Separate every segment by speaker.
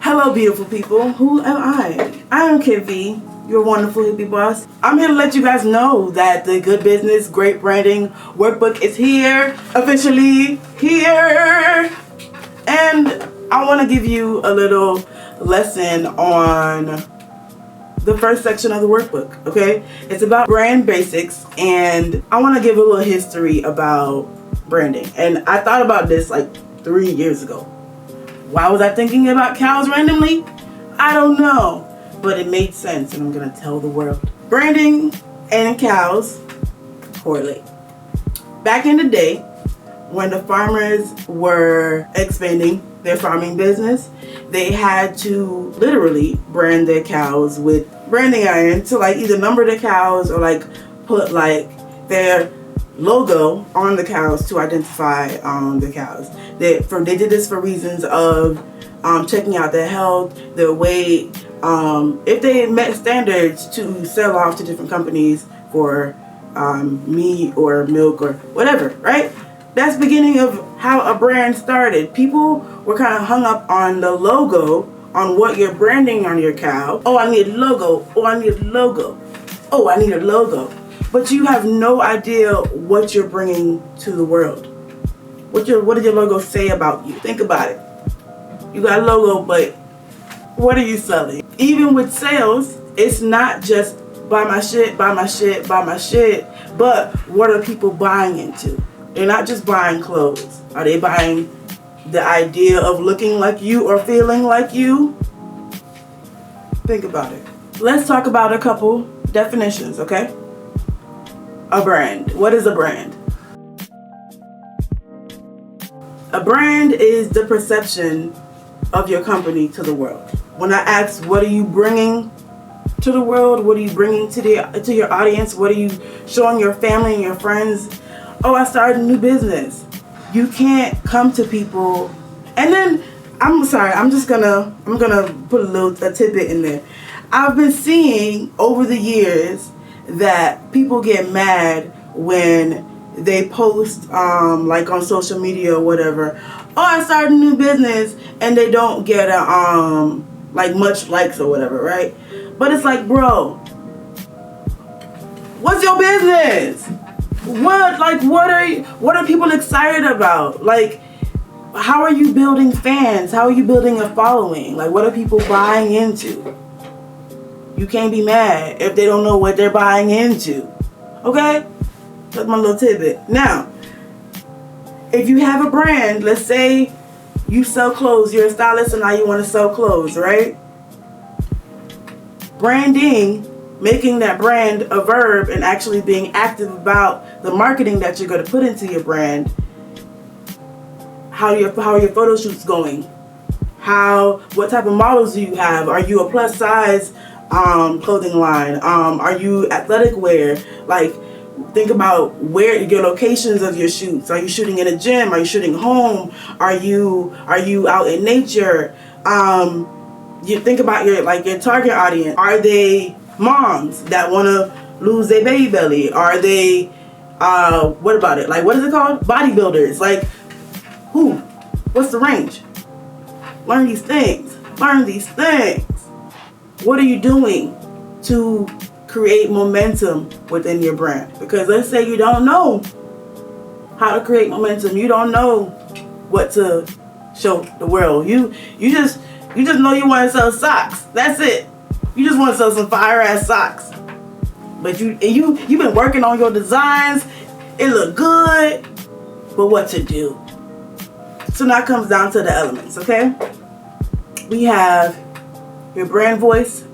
Speaker 1: Hello, beautiful people. Who am I? I am Kippy, your wonderful hippie boss. I'm here to let you guys know that the Good Business, Great Branding Workbook is here, officially here. And I want to give you a little lesson on the first section of the workbook, okay? It's about brand basics, and I want to give a little history about branding. And I thought about this like 3 years ago. Why was I thinking about cows randomly? I don't know, but it made sense, and I'm gonna tell the world. Branding and cows correlate. Back in the day, when the farmers were expanding their farming business, they had to literally brand their cows with branding iron to like either number the cows or like put like their logo on the cows to identify the cows. They did this for reasons of checking out their health, their weight, if they met standards to sell off to different companies for meat or milk or whatever, right? That's the beginning of how a brand started. People were kind of hung up on the logo, on what you're branding on your cow. Oh, I need a logo. Oh, I need a logo. Oh, I need a logo. But you have no idea what you're bringing to the world. What does your logo say about you? Think about it. You got a logo, but what are you selling? Even with sales, it's not just buy my shit, buy my shit, buy my shit, but what are people buying into? They're not just buying clothes. Are they buying the idea of looking like you or feeling like you? Think about it. Let's talk about a couple definitions, okay? A brand. What is a brand? A brand is the perception of your company to the world. When I ask, what are you bringing to the world? What are you bringing to your audience? What are you showing your family and your friends? Oh, I started a new business. You can't come to people. And then, I'm gonna put a tidbit in there. I've been seeing over the years that people get mad when they post like on social media or whatever. Oh, I started a new business, and they don't get like much likes or whatever, right? But it's like, bro, what's your business? What are people excited about? Like, how are you building fans? How are you building a following? Like, what are people buying into? You can't be mad if they don't know what they're buying into. Okay? That's my little tidbit. Now, if you have a brand, let's say you sell clothes, you're a stylist and now you want to sell clothes, right? Branding, making that brand a verb and actually being active about the marketing that you're going to put into your brand. How are your photo shoots going? What type of models do you have? Are you a plus size clothing line? Are you athletic wear? Like, think about where your locations of your shoots. Are you shooting in a gym? Are you shooting home? Are you out in nature? You think about your target audience. Are they moms that want to lose their baby belly? Are they what about it? Like, what is it called? Bodybuilders. Like, who? What's the range? Learn these things. Learn these things. What are you doing to create momentum within your brand? Because let's say you don't know how to create momentum. You don't know what to show the world. You just know you want to sell socks. That's it. You just want to sell some fire ass socks. But you've been working on your designs. It look good. But what to do? So now it comes down to the elements, okay? We have your brand voice.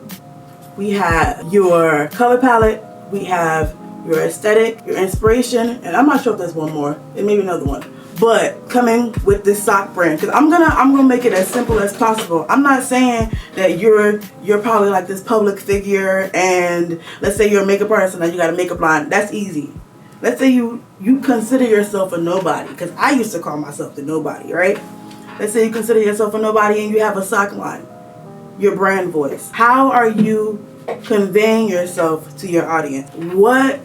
Speaker 1: We have your color palette. We have your aesthetic, your inspiration, and I'm not sure if there's one more. There may be another one. But coming with this sock brand, because I'm gonna make it as simple as possible. I'm not saying that you're probably like this public figure, and let's say you're a makeup artist and you got a makeup line. That's easy. Let's say you consider yourself a nobody, because I used to call myself the nobody, right? Let's say you consider yourself a nobody and you have a sock line. Your brand voice. How are you conveying yourself to your audience? What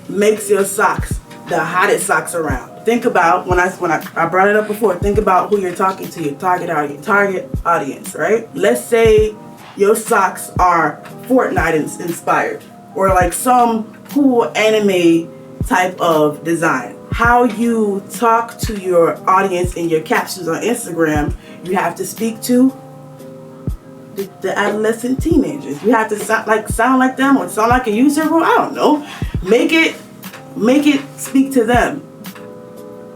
Speaker 1: makes your socks the hottest socks around? think about when I brought it up before. Think about who you're talking to, your target audience, right? Let's say your socks are Fortnite inspired, or like some cool anime type of design. How you talk to your audience in your captions on Instagram, you have to speak to the adolescent teenagers. You have to sound like them, or sound like a user group. I don't know. Make it speak to them.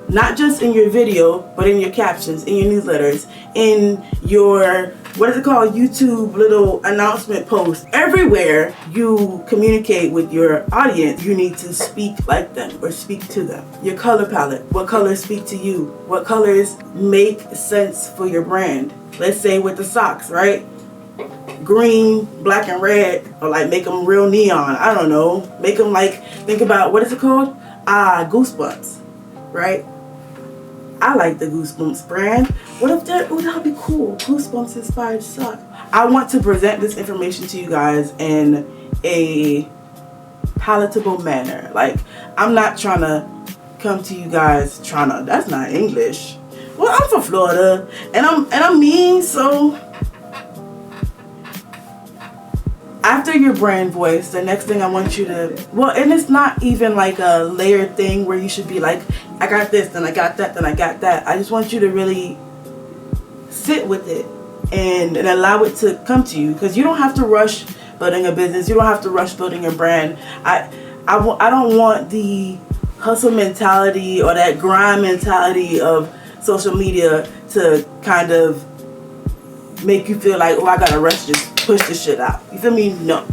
Speaker 1: Not just in your video, but in your captions, in your newsletters, in your, what is it called, YouTube little announcement posts. Everywhere you communicate with your audience, you need to speak like them or speak to them. Your color palette. What colors speak to you? What colors make sense for your brand? Let's say with the socks, right? Green, black, and red, or like make them real neon. I don't know. Make them like, think about, what is it called? Goosebumps, right? I like the Goosebumps brand. What if that would be cool? Goosebumps inspired sock. I want to present this information to you guys in a palatable manner. Like, I'm not trying to come to you guys that's not English. Well, I'm from Florida and I'm mean, so after your brand voice, the next thing I want you to, and it's not even like a layered thing where you should be like, I got this, then I got that, then I got that. I just want you to really sit with it and allow it to come to you, because you don't have to rush building a business. You don't have to rush building a brand. I don't want the hustle mentality or that grind mentality of social media to kind of make you feel like, oh, I gotta rush, just push this shit out. You feel me? No.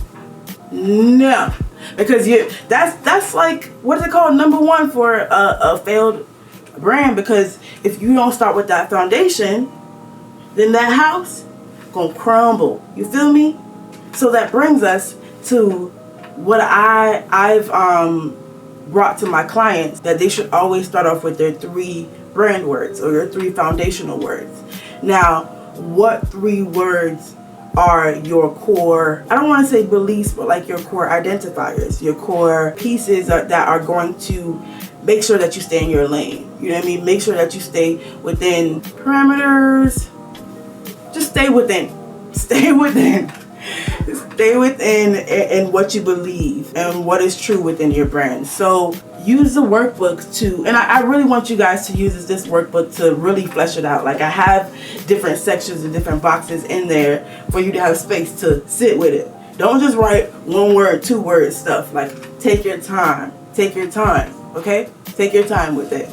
Speaker 1: Because that's like, what is it called? Number one for a failed brand. Because if you don't start with that foundation, then that house gonna crumble. You feel me? So that brings us to what I've brought to my clients, that they should always start off with their 3 brand words, or your 3 foundational words. Now, what 3 words are your core, I don't want to say beliefs, but like your core identifiers, your core pieces that are going to make sure that you stay in your lane? You know what I mean? Make sure that you stay within parameters. Just stay within. Stay within and what you believe and what is true within your brand. So use the workbook to, and I really want you guys to use this workbook to really flesh it out. Like, I have different sections and different boxes in there for you to have space to sit with it. Don't just write 1 word, 2 word stuff. Like, take your time, okay? Take your time with it.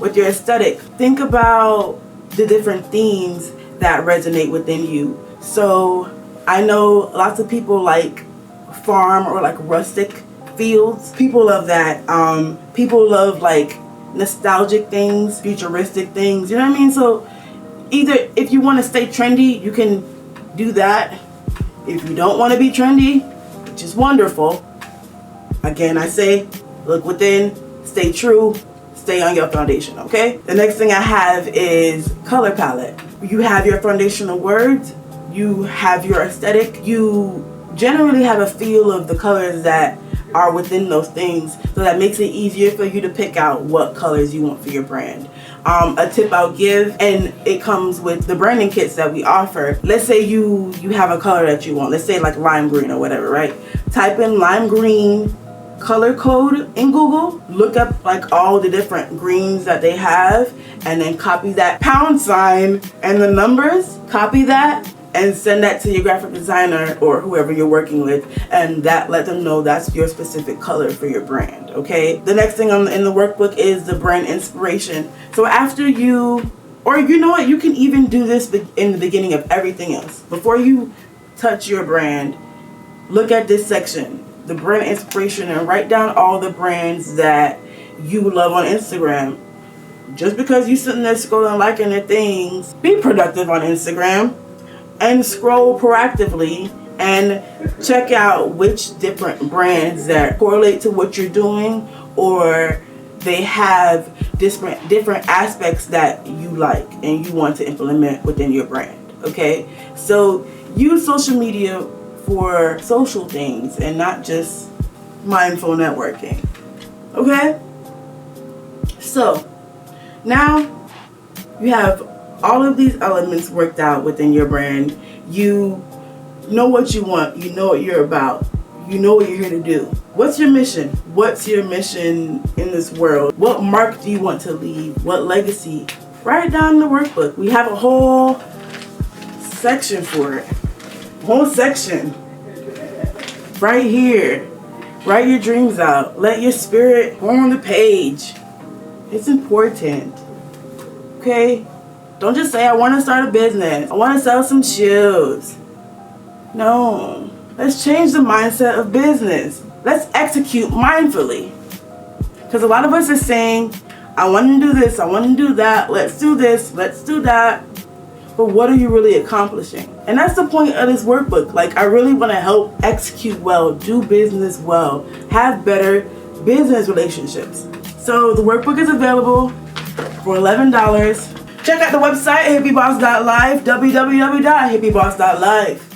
Speaker 1: With your aesthetic, think about the different themes that resonate within you. So I know lots of people like farm or like rustic fields. People love that. People love like nostalgic things, futuristic things. You know what I mean? So either, if you want to stay trendy, you can do that. If you don't want to be trendy, which is wonderful, again, I say, look within, stay true, stay on your foundation, okay? The next thing I have is color palette. You have your foundational words, you have your aesthetic, you generally have a feel of the colors that are within those things, so that makes it easier for you to pick out what colors you want for your brand. A tip I'll give, and it comes with the branding kits that we offer. Let's say you have a color that you want. Let's say like lime green or whatever, right? Type in lime green color code in Google, look up like all the different greens that they have, and then copy that # and the numbers, copy that and send that to your graphic designer or whoever you're working with, and that let them know that's your specific color for your brand, okay? The next thing in the workbook is the brand inspiration. So after you, or you know what, you can even do this in the beginning of everything else. Before you touch your brand, look at this section, the brand inspiration, and write down all the brands that you love on Instagram. Just because you're sitting there scrolling, liking their things, be productive on Instagram. And scroll proactively and check out which different brands that correlate to what you're doing, or they have different aspects that you like and you want to implement within your brand, okay? So use social media for social things and not just mindful networking, okay? So Now, you have all of these elements worked out within your brand. You know what you want. You know what you're about. You know what you're here to do. What's your mission? What's your mission in this world? What mark do you want to leave? What legacy? Write it down in the workbook. We have a whole section for it. Whole section. Right here. Write your dreams out. Let your spirit go on the page. It's important. Okay? Don't just say, I want to start a business. I want to sell some shoes. No. Let's change the mindset of business. Let's execute mindfully. Because a lot of us are saying, I want to do this, I want to do that, let's do this, let's do that. But what are you really accomplishing? And that's the point of this workbook. Like, I really want to help execute well, do business well, have better business relationships. So the workbook is available for $11. Check out the website, hippieBoss.life, www.hippieBoss.life.